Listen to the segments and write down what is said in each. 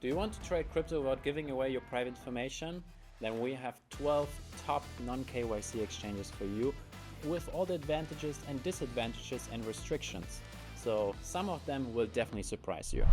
Do you want to trade crypto without giving away your private information? Then we have 12 top non-KYC exchanges for you with all the advantages and disadvantages and restrictions. So some of them will definitely surprise you.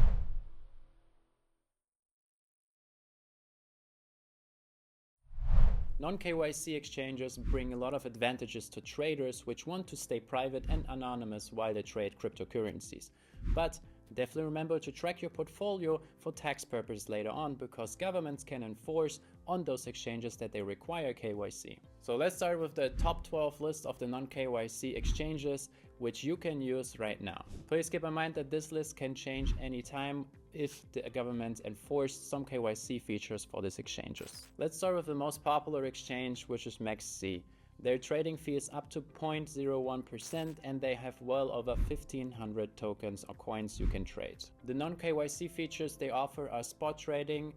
Non-KYC exchanges bring a lot of advantages to traders which want to stay private and anonymous while they trade cryptocurrencies. But definitely remember to track your portfolio for tax purposes later on, because governments can enforce on those exchanges that they require KYC. So let's start with the top 12 list of the non-KYC exchanges which you can use right now. Please keep in mind that this list can change anytime if the government enforced some KYC features for these exchanges. Let's start with the most popular exchange, which is MEXC. Their trading fee is up to 0.01% and they have well over 1,500 tokens or coins you can trade. The non-KYC features they offer are spot trading,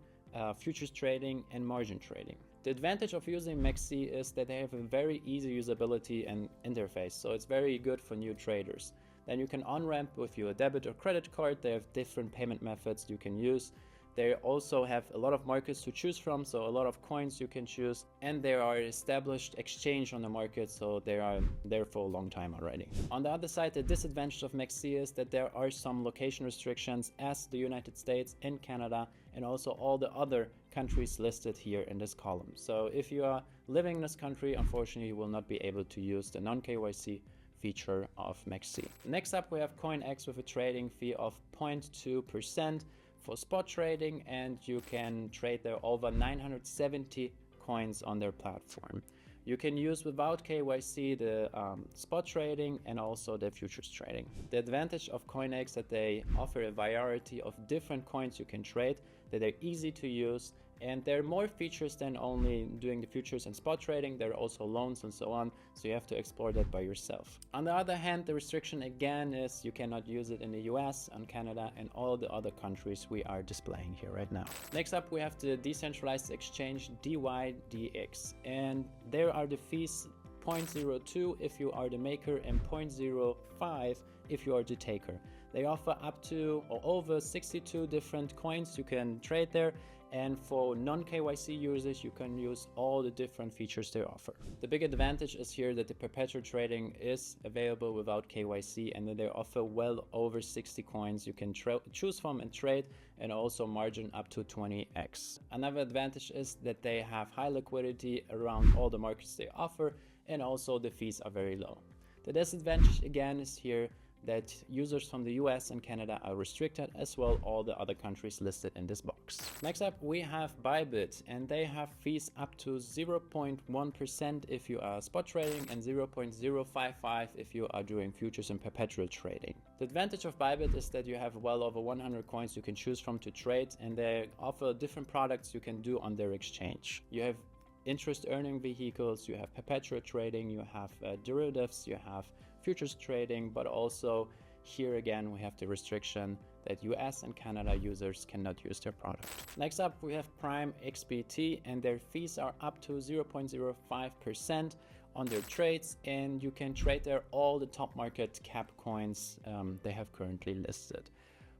futures trading and margin trading. The advantage of using MEXC is that they have a very easy usability and interface, so it's very good for new traders. Then you can on-ramp with your debit or credit card. They have different payment methods you can use. They also have a lot of markets to choose from, so a lot of coins you can choose, and they are established exchange on the market, so they are there for a long time already. On the other side, the disadvantage of MEXC is that there are some location restrictions as the United States and Canada and also all the other countries listed here in this column. So if you are living in this country, unfortunately you will not be able to use the non-KYC feature of MEXC. Next up we have CoinEx with a trading fee of 0.2% for spot trading, and you can trade there over 970 coins on their platform. You can use without KYC the spot trading and also the futures trading. The advantage of CoinEx is that they offer a variety of different coins you can trade, that they're easy to use, and there are more features than only doing the futures and spot trading. There are also loans and so on, so you have to explore that by yourself. On the other hand, the restriction again is you cannot use it in the US and Canada and all the other countries we are displaying here right now. Next up we have the decentralized exchange dYdX, and there are the fees 0.02 if you are the maker and 0.05 if you are the taker. They offer up to or over 62 different coins you can trade there, and for non-KYC users you can use all the different features they offer. The big advantage is here that the perpetual trading is available without KYC, and that they offer well over 60 coins you can choose from and trade, and also margin up to 20x. Another advantage is that they have high liquidity around all the markets they offer, and also the fees are very low. The disadvantage again is here that users from the US and Canada are restricted, as well all the other countries listed in this box. Next up we have Bybit, and they have fees up to 0.1% if you are spot trading and 0.055 if you are doing futures and perpetual trading. The advantage of Bybit is that you have well over 100 coins you can choose from to trade, and they offer different products you can do on their exchange. You have interest earning vehicles, you have perpetual trading, you have derivatives, you have futures trading, but also here again we have the restriction that US and Canada users cannot use their product. Next up we have PrimeXBT, and their fees are up to 0.05% on their trades, and you can trade there all the top market cap coins they have currently listed.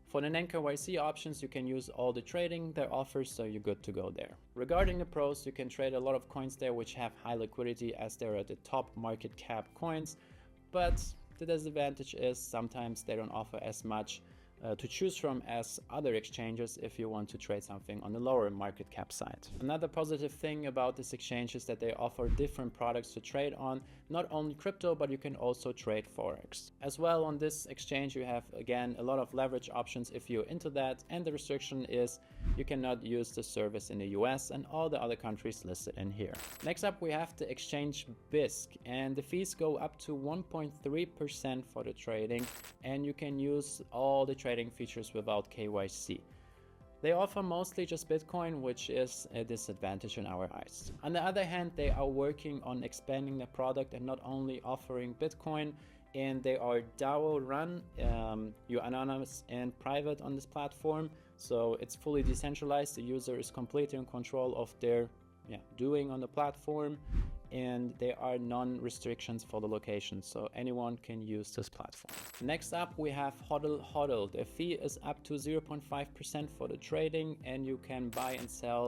For the non-KYC options, you can use all the trading they offer, so you're good to go there. Regarding the pros, you can trade a lot of coins there which have high liquidity as they're at the top market cap coins, but the disadvantage is sometimes they don't offer as much to choose from as other exchanges if you want to trade something on the lower market cap side. Another positive thing about this exchange is that they offer different products to trade on, not only crypto, but you can also trade forex. As well, on this exchange you have again a lot of leverage options if you're into that, and the restriction is you cannot use the service in the US and all the other countries listed in here. Next up we have the exchange Bisq, and the fees go up to 1.3% for the trading, and you can use all the trading features without KYC. They offer mostly just Bitcoin, which is a disadvantage in our eyes. On the other hand, they are working on expanding the product and not only offering Bitcoin, and they are DAO run. You're anonymous and private on this platform, so it's fully decentralized. The user is completely in control of their doing on the platform, and there are non-restrictions for the location, so anyone can use this platform. Next up we have HodlHodl. The fee is up to 0.5% for the trading, and you can buy and sell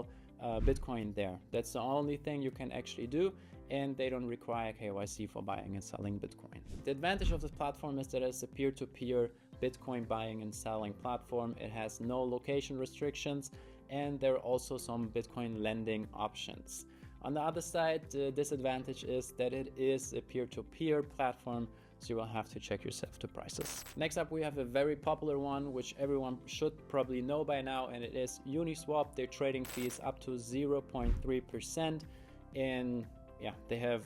Bitcoin there. That's the only thing you can actually do, and they don't require KYC for buying and selling Bitcoin. The advantage of this platform is that it's a peer-to-peer Bitcoin buying and selling platform. It has no location restrictions, and there are also some Bitcoin lending options. On the other side, the disadvantage is that it is a peer-to-peer platform, so you will have to check yourself the prices. Next up we have a very popular one, which everyone should probably know by now, and it is Uniswap. Their trading fee is up to 0.3%, and yeah, they have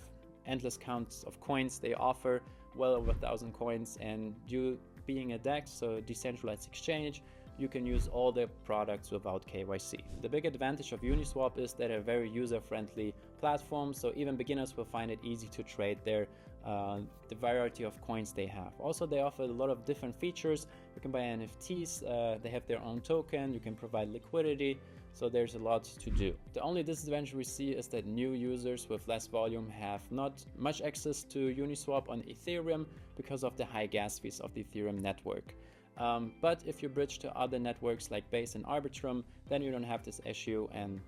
endless counts of coins. They offer well over 1,000 coins, and you being a DEX, so decentralized exchange, you can use all the products without KYC. The big advantage of Uniswap is that they're a very user-friendly platform, so even beginners will find it easy to trade there, the variety of coins they have. Also, they offer a lot of different features. You can buy NFTs, they have their own token, you can provide liquidity, so there's a lot to do. The only disadvantage we see is that new users with less volume have not much access to Uniswap on Ethereum because of the high gas fees of the Ethereum network. But if you bridge to other networks like Base and Arbitrum, then you don't have this issue, and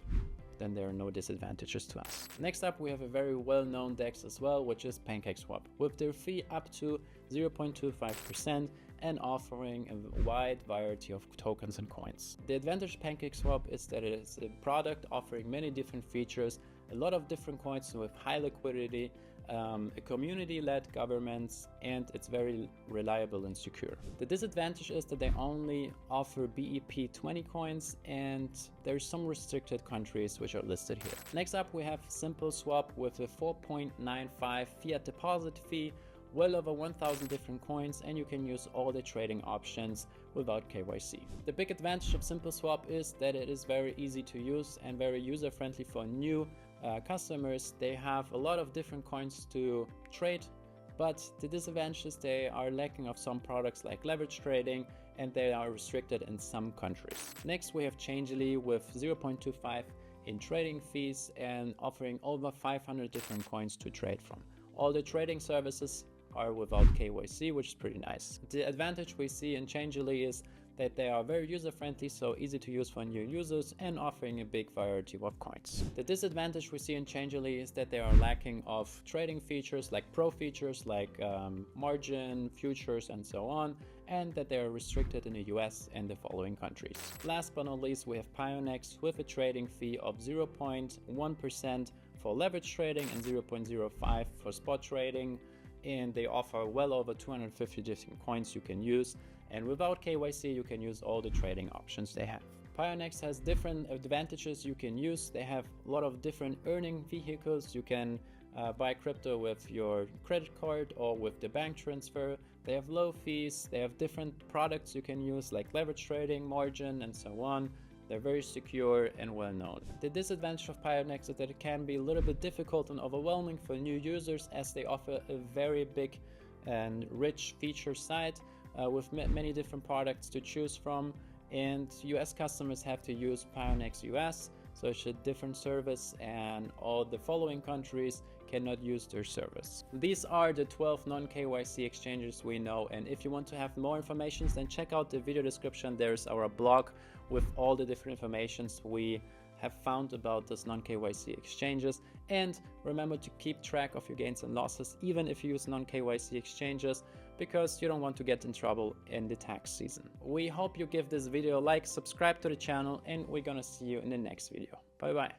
then there are no disadvantages to us. Next up we have a very well-known DEX as well, which is PancakeSwap, with their fee up to 0.25% and offering a wide variety of tokens and coins. The advantage of PancakeSwap is that it is a product offering many different features, a lot of different coins with high liquidity, a community-led governance, and it's very reliable and secure. The disadvantage is that they only offer BEP20 coins, and there's some restricted countries which are listed here. Next up we have SimpleSwap with a 4.95 fiat deposit fee, well over 1,000 different coins, and you can use all the trading options without KYC. The big advantage of SimpleSwap is that it is very easy to use and very user-friendly for new customers. They have a lot of different coins to trade, but the disadvantage is they are lacking of some products like leverage trading, and they are restricted in some countries. Next we have Changelly with 0.25 in trading fees and offering over 500 different coins to trade from. All the trading services are without KYC, which is pretty nice. The advantage we see in Changelly is that they are very user-friendly, so easy to use for new users, and offering a big variety of coins. The disadvantage we see in Changelly is that they are lacking of trading features like pro features like margin, futures, and so on, and that they are restricted in the US and the following countries. Last but not least, we have Pionex with a trading fee of 0.1% for leverage trading and 0.05 for spot trading, and they offer well over 250 different coins you can use, and without KYC you can use all the trading options they have. Pionex has different advantages you can use. They have a lot of different earning vehicles. You can buy crypto with your credit card or with the bank transfer. They have low fees. They have different products you can use like leverage trading, margin, and so on. They're very secure and well known. The disadvantage of Pionex is that it can be a little bit difficult and overwhelming for new users, as they offer a very big and rich feature site with many different products to choose from, and US customers have to use Pionex US, so it's a different service, and all the following countries cannot use their service. These are the 12 non-KYC exchanges we know, and if you want to have more information, then check out the video description. There's our blog with all the different informations we have found about this non-KYC exchanges, and remember to keep track of your gains and losses even if you use non-KYC exchanges, because you don't want to get in trouble in the tax season. We hope you give this video a like, subscribe to the channel, and we're gonna see you in the next video. Bye bye.